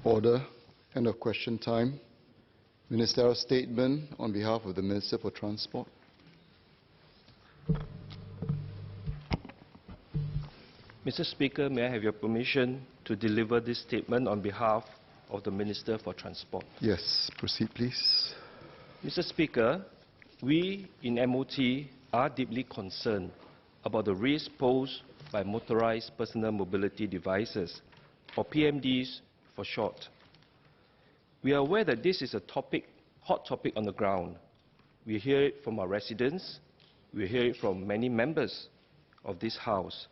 Order. End of question time. Ministerial statement on behalf of the Minister for Transport. Mr. Speaker, may I have your permission to deliver this statement on behalf of the Minister for Transport? Yes, proceed please. Mr. Speaker, we in MOT are deeply concerned about the risk posed by motorized personal mobility devices, or PMDs for short. We are aware that this is a hot topic on the ground. We hear it from our residents, we hear it from many members of this House.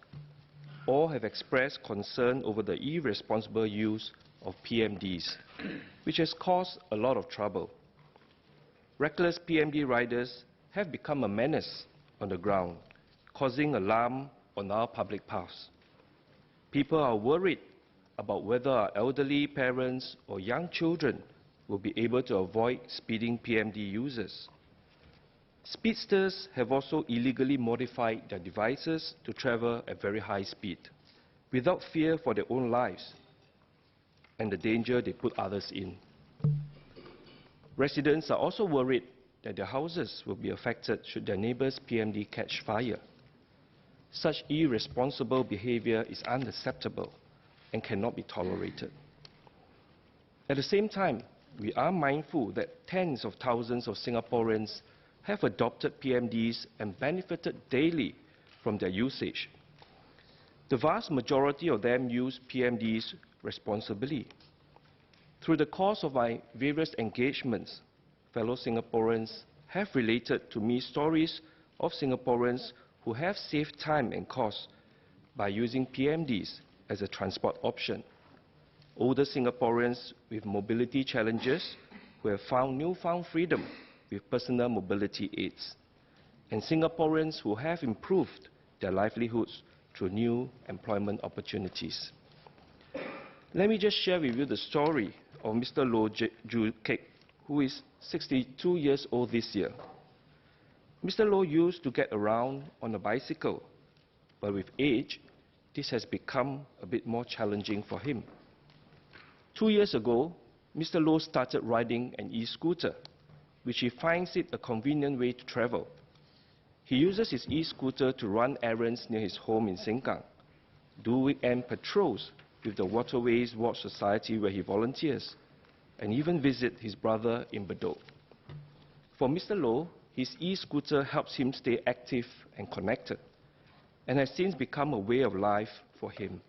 All have expressed concern over the irresponsible use of PMDs, which has caused a lot of trouble. Reckless PMD riders have become a menace on the ground, causing alarm on our public paths. People are worried about whether our elderly parents or young children will be able to avoid speeding PMD users. Speedsters have also illegally modified their devices to travel at very high speed, without fear for their own lives and the danger they put others in. Residents are also worried that their houses will be affected should their neighbour's PMD catch fire. Such irresponsible behaviour is unacceptable and cannot be tolerated. At the same time, we are mindful that tens of thousands of Singaporeans have adopted PMDs and benefited daily from their usage. The vast majority of them use PMDs responsibly. Through the course of my various engagements, fellow Singaporeans have related to me stories of Singaporeans who have saved time and cost by using PMDs as a transport option. Older Singaporeans with mobility challenges who have found newfound freedom with personal mobility aids, and Singaporeans who have improved their livelihoods through new employment opportunities. Let me just share with you the story of Mr. Loh Ju Kek, who is 62 years old this year. Mr. Loh used to get around on a bicycle, but with age, this has become a bit more challenging for him. 2 years ago, Mr. Loh started riding an e-scooter, which he finds it a convenient way to travel. He uses his e-scooter to run errands near his home in Sengkang, do weekend patrols with the Waterways Watch Society where he volunteers, and even visit his brother in Bedok. For Mr. Loh, his e-scooter helps him stay active and connected, and has since become a way of life for him.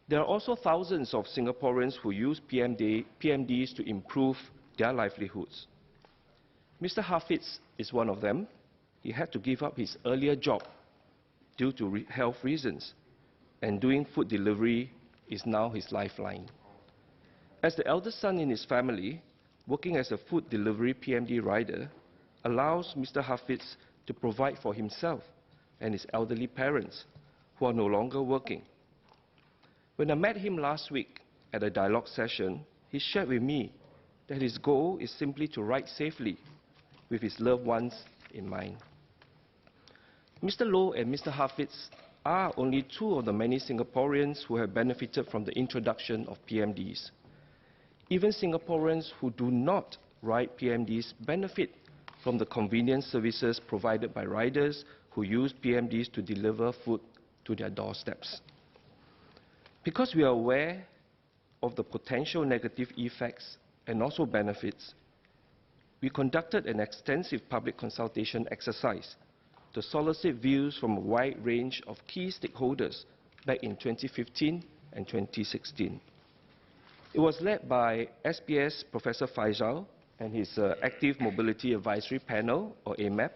There are also thousands of Singaporeans who use PMDs to improve their livelihoods. Mr. Hafiz is one of them. He had to give up his earlier job due to health reasons, and doing food delivery is now his lifeline. As the eldest son in his family, working as a food delivery PMD rider allows Mr. Hafiz to provide for himself and his elderly parents who are no longer working. When I met him last week at a dialogue session, he shared with me that his goal is simply to ride safely with his loved ones in mind. Mr. Loh and Mr. Hafiz are only two of the many Singaporeans who have benefited from the introduction of PMDs. Even Singaporeans who do not ride PMDs benefit from the convenience services provided by riders who use PMDs to deliver food to their doorsteps. Because we are aware of the potential negative effects and also benefits, we conducted an extensive public consultation exercise to solicit views from a wide range of key stakeholders back in 2015 and 2016. It was led by SPS Professor Faisal and his Active Mobility Advisory Panel, or AMAP.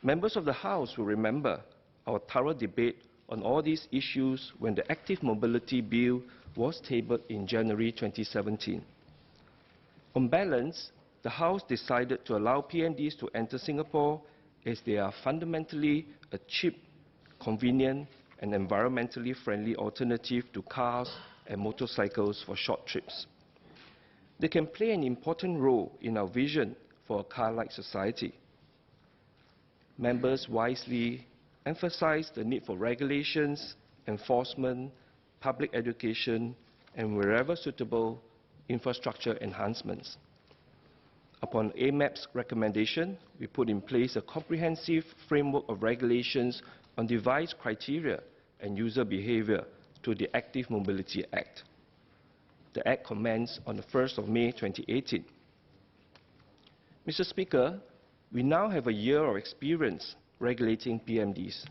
Members of the House will remember our thorough debate on all these issues when the Active Mobility Bill was tabled in January 2017. On balance, the House decided to allow PMDs to enter Singapore as they are fundamentally a cheap, convenient, and environmentally friendly alternative to cars and motorcycles for short trips. They can play an important role in our vision for a car-like society. Members wisely emphasized the need for regulations, enforcement, public education, and wherever suitable, infrastructure enhancements. Upon AMAP's recommendation, we put in place a comprehensive framework of regulations on device criteria and user behavior through the Active Mobility Act. The Act commenced on the 1st of May 2018. Mr. Speaker, we now have a year of experience regulating PMDs.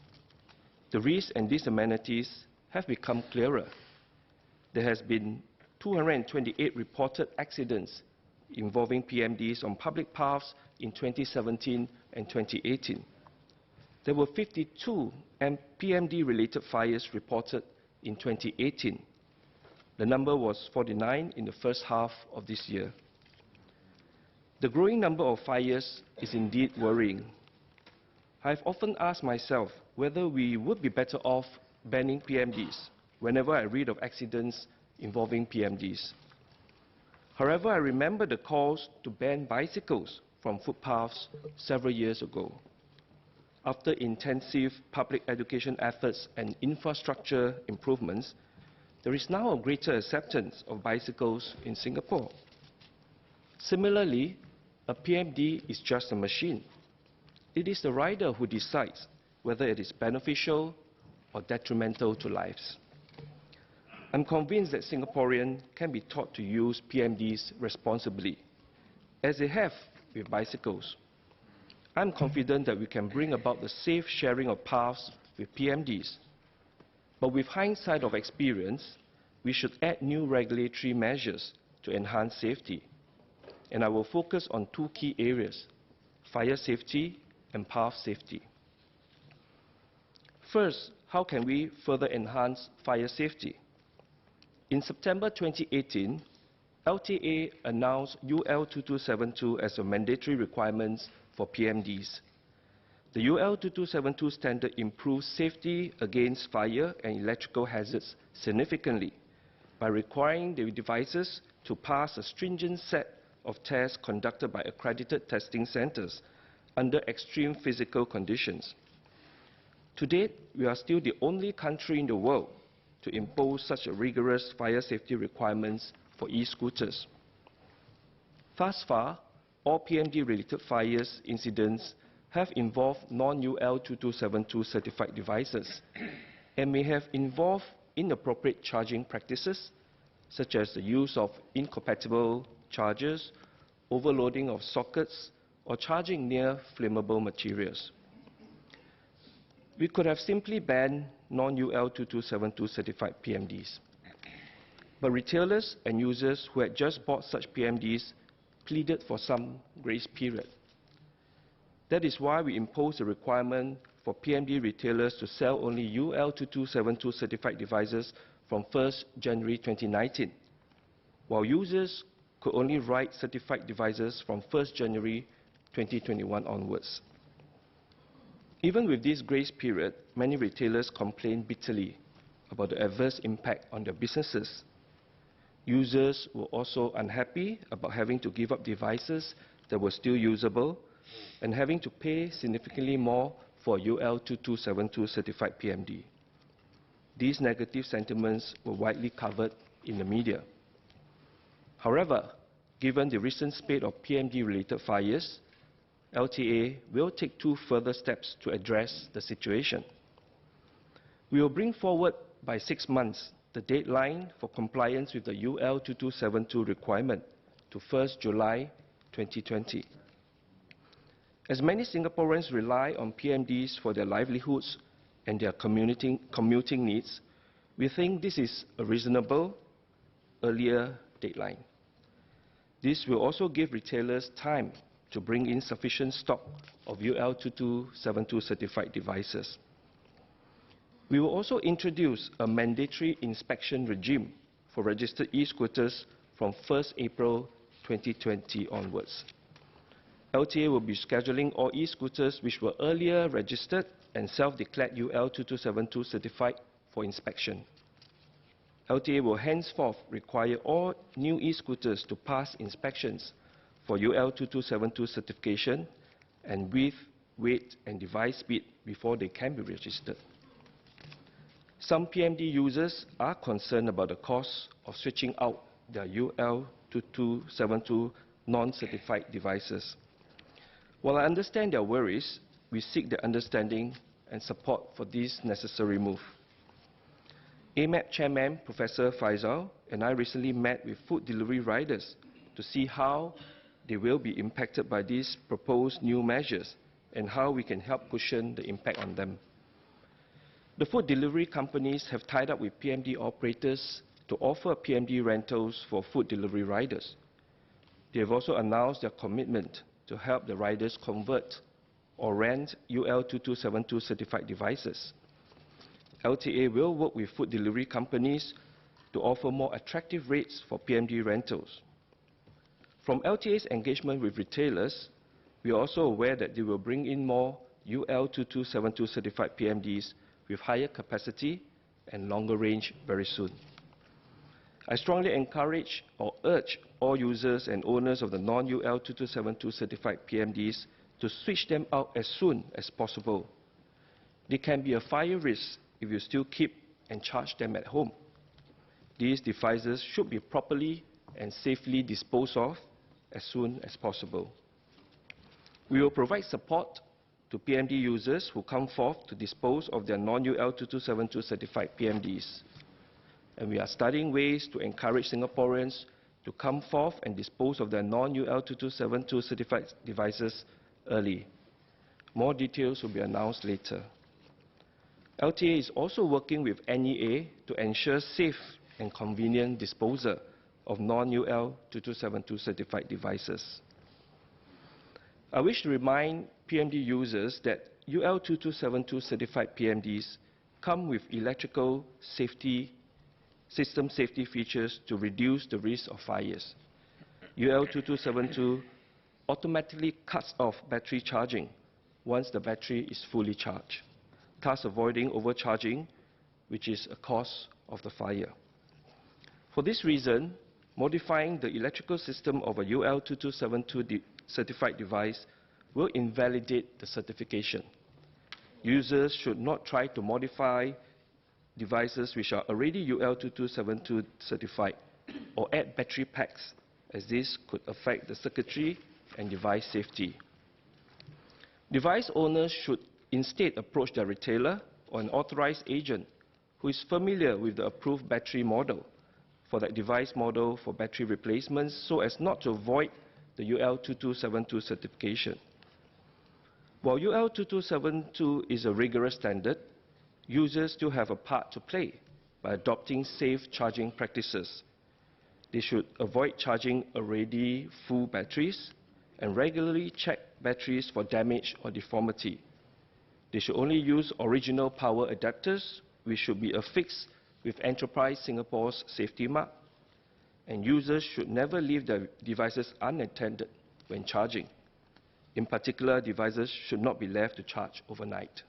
The risks and disamenities have become clearer. There has been 228 reported accidents involving PMDs on public paths in 2017 and 2018. There were 52 PMD-related fires reported in 2018. The number was 49 in the first half of this year. The growing number of fires is indeed worrying. I've often asked myself whether we would be better off banning PMDs whenever I read of accidents involving PMDs. However, I remember the calls to ban bicycles from footpaths several years ago. After intensive public education efforts and infrastructure improvements, there is now a greater acceptance of bicycles in Singapore. Similarly, a PMD is just a machine. It is the rider who decides whether it is beneficial or detrimental to lives. I'm convinced that Singaporeans can be taught to use PMDs responsibly, as they have with bicycles. I'm confident that we can bring about the safe sharing of paths with PMDs. But with hindsight of experience, we should add new regulatory measures to enhance safety. And I will focus on two key areas: fire safety and path safety. First, how can we further enhance fire safety? In September 2018, LTA announced UL 2272 as a mandatory requirement for PMDs. The UL 2272 standard improves safety against fire and electrical hazards significantly by requiring the devices to pass a stringent set of tests conducted by accredited testing centers under extreme physical conditions. To date, we are still the only country in the world to impose such a rigorous fire safety requirements for e-scooters. Thus far, all PMD-related fires incidents have involved non-UL 2272 certified devices and may have involved inappropriate charging practices, such as the use of incompatible chargers, overloading of sockets, or charging near flammable materials. We could have simply banned non-UL 2272 certified PMDs. But retailers and users who had just bought such PMDs pleaded for some grace period. That is why we imposed a requirement for PMD retailers to sell only UL 2272 certified devices from 1st January 2019, while users could only write certified devices from 1st January 2021 onwards. Even with this grace period, many retailers complained bitterly about the adverse impact on their businesses. Users were also unhappy about having to give up devices that were still usable and having to pay significantly more for UL 2272 certified PMD. These negative sentiments were widely covered in the media. However, given the recent spate of PMD-related fires, LTA will take two further steps to address the situation. We will bring forward by 6 months the deadline for compliance with the UL 2272 requirement to 1st July 2020. As many Singaporeans rely on PMDs for their livelihoods and their commuting needs, we think this is a reasonable, earlier deadline. This will also give retailers time to bring in sufficient stock of UL 2272 certified devices. We will also introduce a mandatory inspection regime for registered e-scooters from 1st April 2020 onwards. LTA will be scheduling all e-scooters which were earlier registered and self-declared UL 2272 certified for inspection. LTA will henceforth require all new e-scooters to pass inspections for UL 2272 certification and width, weight, and device speed before they can be registered. Some PMD users are concerned about the cost of switching out their UL2272 non-certified devices. While I understand their worries, we seek their understanding and support for this necessary move. AMAP Chairman Professor Faisal and I recently met with food delivery riders to see how they will be impacted by these proposed new measures and how we can help cushion the impact on them. The food delivery companies have tied up with PMD operators to offer PMD rentals for food delivery riders. They have also announced their commitment to help the riders convert or rent UL2272 certified devices. LTA will work with food delivery companies to offer more attractive rates for PMD rentals. From LTA's engagement with retailers, we are also aware that they will bring in more UL2272 certified PMDs with higher capacity and longer range very soon. I strongly encourage or urge all users and owners of the non-UL2272 certified PMDs to switch them out as soon as possible. They can be a fire risk if you still keep and charge them at home. These devices should be properly and safely disposed of as soon as possible. We will provide support to PMD users who come forth to dispose of their non-UL2272 certified PMDs. And we are studying ways to encourage Singaporeans to come forth and dispose of their non-UL2272 certified devices early. More details will be announced later. LTA is also working with NEA to ensure safe and convenient disposal of non-UL2272 certified devices. I wish to remind PMD users that UL2272 certified PMDs come with electrical system safety features to reduce the risk of fires. UL2272 automatically cuts off battery charging once the battery is fully charged, thus avoiding overcharging, which is a cause of the fire. For this reason, modifying the electrical system of a UL2272 certified device will invalidate the certification. Users should not try to modify devices which are already UL2272 certified or add battery packs, as this could affect the circuitry and device safety. Device owners should instead approach their retailer or an authorized agent who is familiar with the approved battery model for that device model for battery replacements so as not to avoid the UL2272 certification. While UL2272 is a rigorous standard, users still have a part to play by adopting safe charging practices. They should avoid charging already full batteries and regularly check batteries for damage or deformity. They should only use original power adapters, which should be affixed with Enterprise Singapore's safety mark, and users should never leave their devices unattended when charging. In particular, devices should not be left to charge overnight.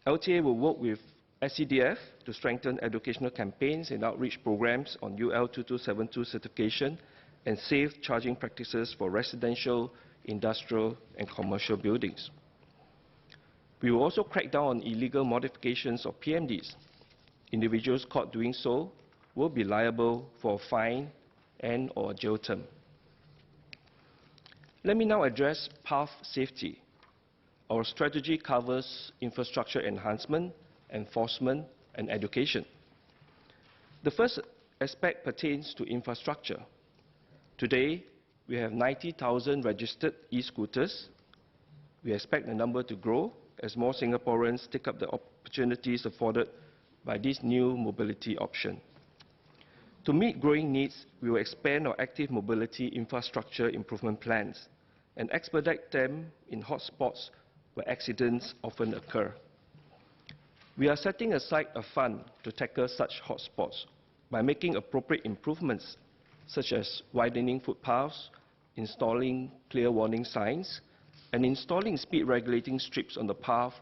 LTA will work with SCDF to strengthen educational campaigns and outreach programs on UL2272 certification and safe charging practices for residential, industrial, and commercial buildings. We will also crack down on illegal modifications of PMDs. Individuals caught doing so will be liable for a fine and/or jail term. Let me now address path safety. Our strategy covers infrastructure enhancement, enforcement, and education. The first aspect pertains to infrastructure. Today, we have 90,000 registered e-scooters. We expect the number to grow as more Singaporeans take up the opportunities afforded by this new mobility option. To meet growing needs, we will expand our active mobility infrastructure improvement plans and expedite them in hotspots where accidents often occur. We are setting aside a fund to tackle such hotspots by making appropriate improvements such as widening footpaths, installing clear warning signs, and installing speed regulating strips on the path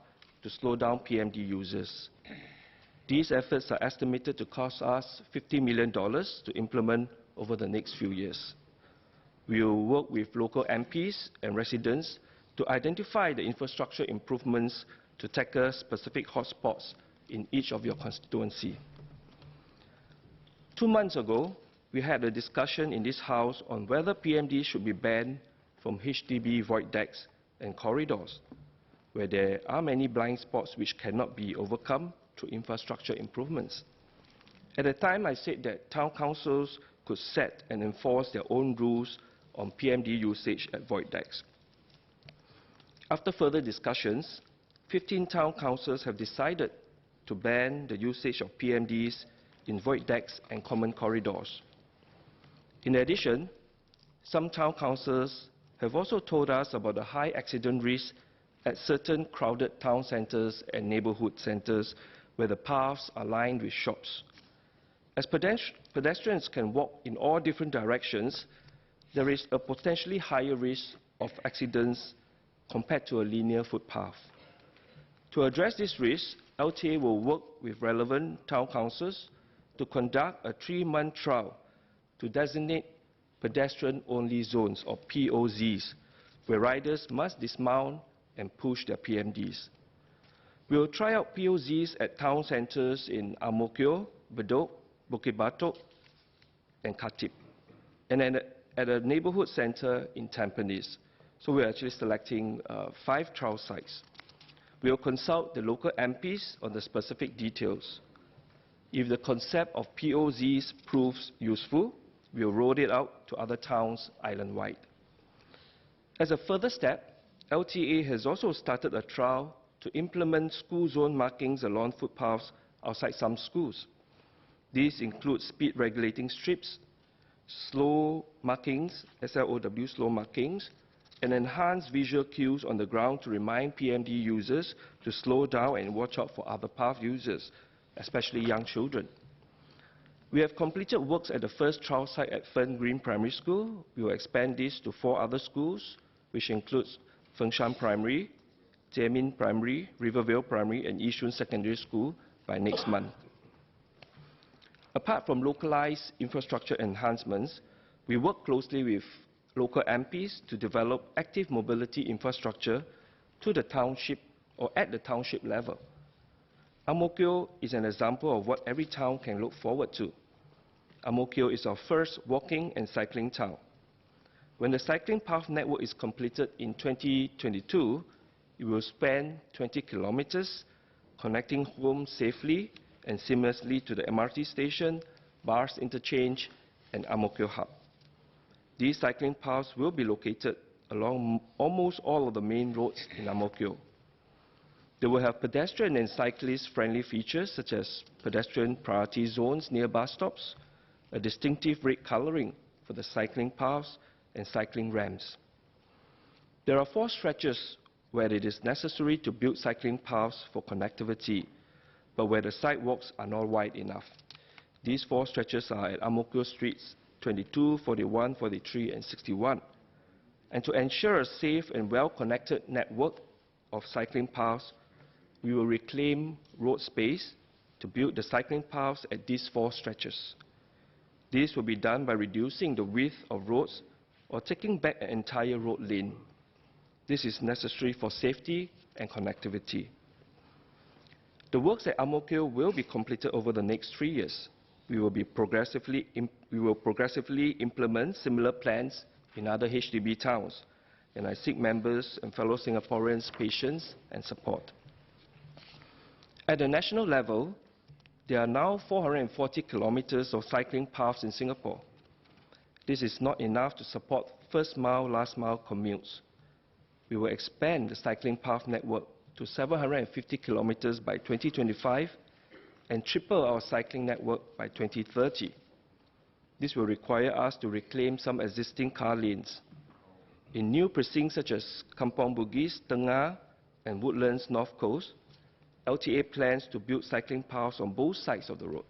to slow down PMD users. These efforts are estimated to cost us $50 million to implement over the next few years. We will work with local MPs and residents to identify the infrastructure improvements to tackle specific hotspots in each of your constituency. 2 months ago, we had a discussion in this House on whether PMD should be banned from HDB void decks and corridors, where there are many blind spots which cannot be overcome through infrastructure improvements. At the time, I said that town councils could set and enforce their own rules on PMD usage at void decks. After further discussions, 15 town councils have decided to ban the usage of PMDs in void decks and common corridors. In addition, some town councils have also told us about the high accident risk at certain crowded town centres and neighbourhood centres where the paths are lined with shops. As pedestrians can walk in all different directions, there is a potentially higher risk of accidents compared to a linear footpath. To address this risk, LTA will work with relevant town councils to conduct a 3-month trial to designate pedestrian-only zones, or POZs, where riders must dismount and push their PMDs. We will try out POZs at town centres in Ang Mo Kio, Bedok, Bukit Batok, and Khatib, and at a neighbourhood centre in Tampines. So we're actually selecting 5 trial sites. We will consult the local MPs on the specific details. If the concept of POZs proves useful, we will roll it out to other towns island-wide. As a further step, LTA has also started a trial to implement school zone markings along footpaths outside some schools. These include speed regulating strips, slow markings, SLOW slow markings, and enhanced visual cues on the ground to remind PMD users to slow down and watch out for other path users, especially young children. We have completed works at the first trial site at Fern Green Primary School. We will expand this to 4 other schools, which includes Fengshan Primary, Jiemin Primary, Rivervale Primary, and Yishun Secondary School by next month. Apart from localized infrastructure enhancements, we work closely with local MPs to develop active mobility infrastructure to the township or at the township level. Ang Mo Kio is an example of what every town can look forward to. Ang Mo Kio is our first walking and cycling town. When the cycling path network is completed in 2022, it will span 20 kilometers, connecting homes safely and seamlessly to the MRT station, bus interchange, and Ang Mo Kio hub. These cycling paths will be located along almost all of the main roads in Ang Mo Kio. They will have pedestrian and cyclist-friendly features such as pedestrian priority zones near bus stops, a distinctive red coloring for the cycling paths, and cycling ramps. There are 4 stretches where it is necessary to build cycling paths for connectivity, but where the sidewalks are not wide enough. These 4 stretches are at Ang Mo Kio Streets 22, 41, 43, and 61. And to ensure a safe and well-connected network of cycling paths, we will reclaim road space to build the cycling paths at these 4 stretches. This will be done by reducing the width of roads or taking back an entire road lane. This is necessary for safety and connectivity. The works at Ang Mo Kio will be completed over the next 3 years. We will progressively implement similar plans in other HDB towns, and I seek members and fellow Singaporeans' patience and support. At the national level, there are now 440 kilometers of cycling paths in Singapore. This is not enough to support first-mile, last-mile commutes. We will expand the cycling path network to 750 kilometers by 2025 and triple our cycling network by 2030. This will require us to reclaim some existing car lanes. In new precincts such as Kampong Bugis, Tengah, and Woodlands North Coast, LTA plans to build cycling paths on both sides of the road.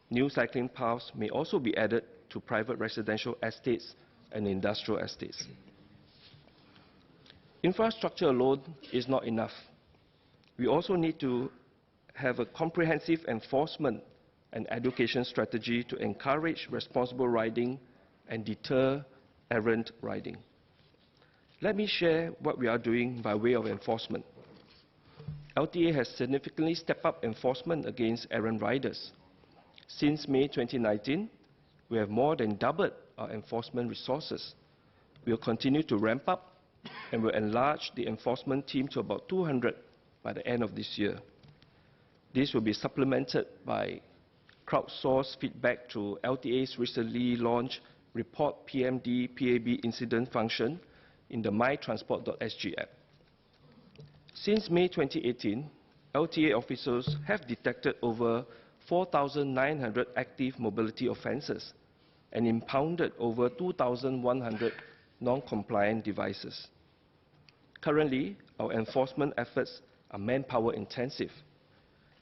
New cycling paths may also be added to private residential estates and industrial estates. Infrastructure alone is not enough. We also need to have a comprehensive enforcement and education strategy to encourage responsible riding and deter errant riding. Let me share what we are doing by way of enforcement. LTA has significantly stepped up enforcement against errant riders. Since May 2019, we have more than doubled our enforcement resources. We will continue to ramp up and will enlarge the enforcement team to about 200 by the end of this year. This will be supplemented by crowdsourced feedback through LTA's recently launched Report PMD PAB incident function in the mytransport.sg app. Since May 2018, LTA officers have detected over 4,900 active mobility offences and impounded over 2,100 non-compliant devices. Currently, our enforcement efforts are manpower intensive.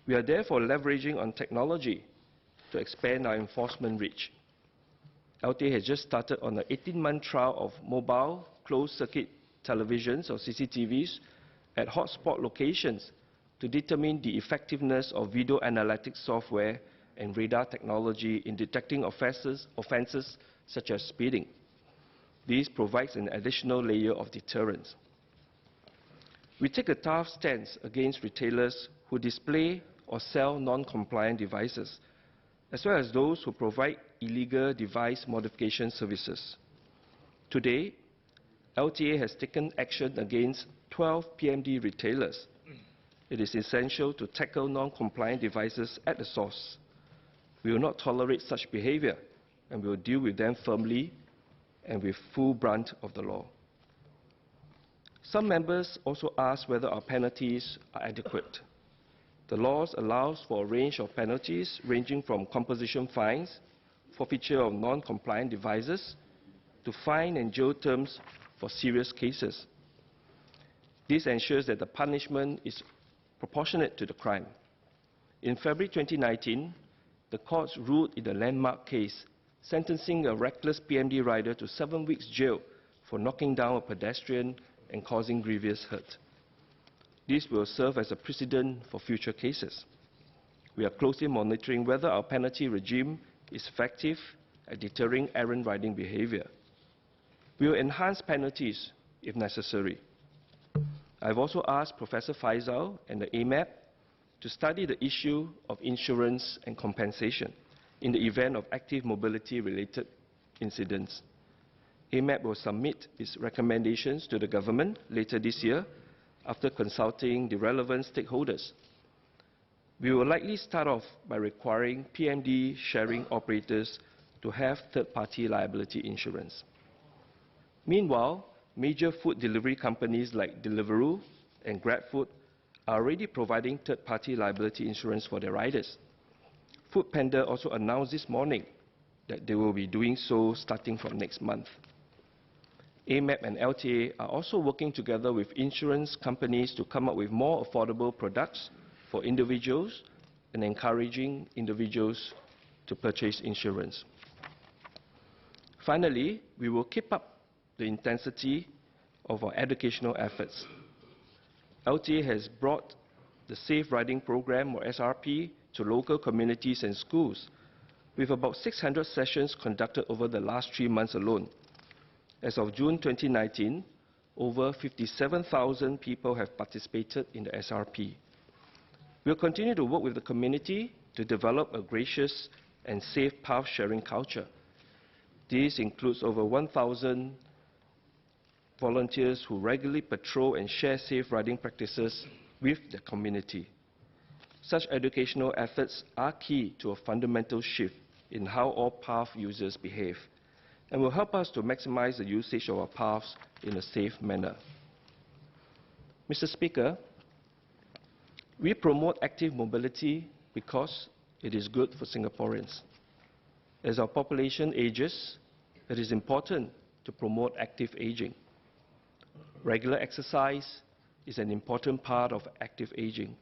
We are therefore leveraging on technology to expand our enforcement reach. LTA has just started on an 18-month trial of mobile closed-circuit televisions or CCTVs at hotspot locations to determine the effectiveness of video analytics software and radar technology in detecting offences such as speeding. This provides an additional layer of deterrence. We take a tough stance against retailers who display or sell non-compliant devices, as well as those who provide illegal device modification services. Today, LTA has taken action against 12 PMD retailers. It is essential to tackle non-compliant devices at the source. We will not tolerate such behavior, and we will deal with them firmly and with full brunt of the law. Some members also ask whether our penalties are adequate. The laws allows for a range of penalties ranging from composition fines, forfeiture of non-compliant devices, to fine and jail terms for serious cases. This ensures that the punishment is proportionate to the crime. In February 2019, the courts ruled in the landmark case, sentencing a reckless PMD rider to 7 weeks jail for knocking down a pedestrian and causing grievous hurt. This will serve as a precedent for future cases. We are closely monitoring whether our penalty regime is effective at deterring errant riding behavior. We will enhance penalties if necessary. I have also asked Professor Faisal and the AMAP to study the issue of insurance and compensation in the event of active mobility-related incidents. AMAP will submit its recommendations to the government later this year after consulting the relevant stakeholders. We will likely start off by requiring PMD sharing operators to have third-party liability insurance. Meanwhile, major food delivery companies like Deliveroo and GrabFood are already providing third-party liability insurance for their riders. Foodpanda also announced this morning that they will be doing so starting from next month. AMAP and LTA are also working together with insurance companies to come up with more affordable products for individuals and encouraging individuals to purchase insurance. Finally, we will keep up the intensity of our educational efforts. LTA has brought the Safe Riding Program, or SRP, to local communities and schools, with about 600 sessions conducted over the last 3 months alone. As of June 2019, over 57,000 people have participated in the SRP. We will continue to work with the community to develop a gracious and safe path-sharing culture. This includes over 1,000 volunteers who regularly patrol and share safe riding practices with the community. Such educational efforts are key to a fundamental shift in how all path users behave, and will help us to maximize the usage of our paths in a safe manner. Mr. Speaker, we promote active mobility because it is good for Singaporeans. As our population ages, it is important to promote active aging. Regular exercise is an important part of active aging.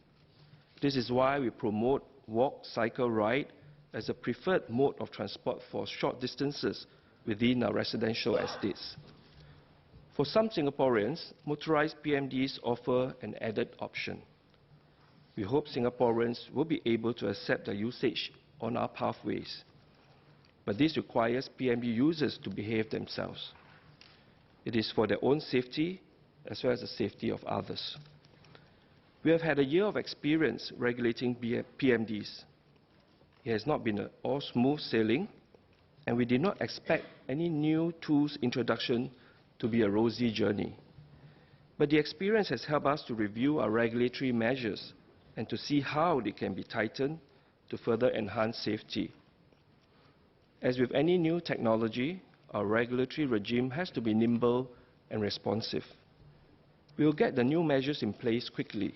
This is why we promote walk, cycle, ride as a preferred mode of transport for short distances within our residential estates. For some Singaporeans, motorized PMDs offer an added option. We hope Singaporeans will be able to accept their usage on our pathways. But this requires PMD users to behave themselves. It is for their own safety as well as the safety of others. We have had a year of experience regulating PMDs. It has not been all smooth sailing, and we did not expect any new tools introduction to be a rosy journey. But the experience has helped us to review our regulatory measures and to see how they can be tightened to further enhance safety. As with any new technology, our regulatory regime has to be nimble and responsive. We will get the new measures in place quickly,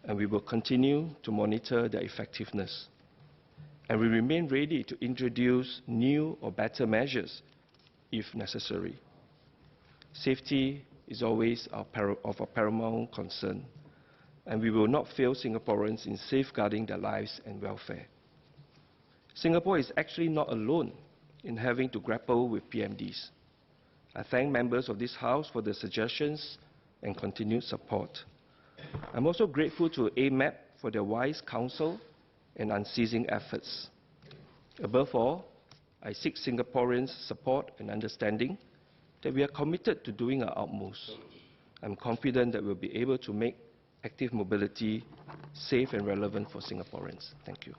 and we will continue to monitor their effectiveness. And we remain ready to introduce new or better measures if necessary. Safety is always of our paramount concern, and we will not fail Singaporeans in safeguarding their lives and welfare. Singapore is actually not alone in having to grapple with PMDs. I thank members of this House for their suggestions and continued support. I'm also grateful to AMAP for their wise counsel and unceasing efforts. Above all, I seek Singaporeans' support and understanding that we are committed to doing our utmost. I'm confident that we'll be able to make active mobility safe and relevant for Singaporeans. Thank you.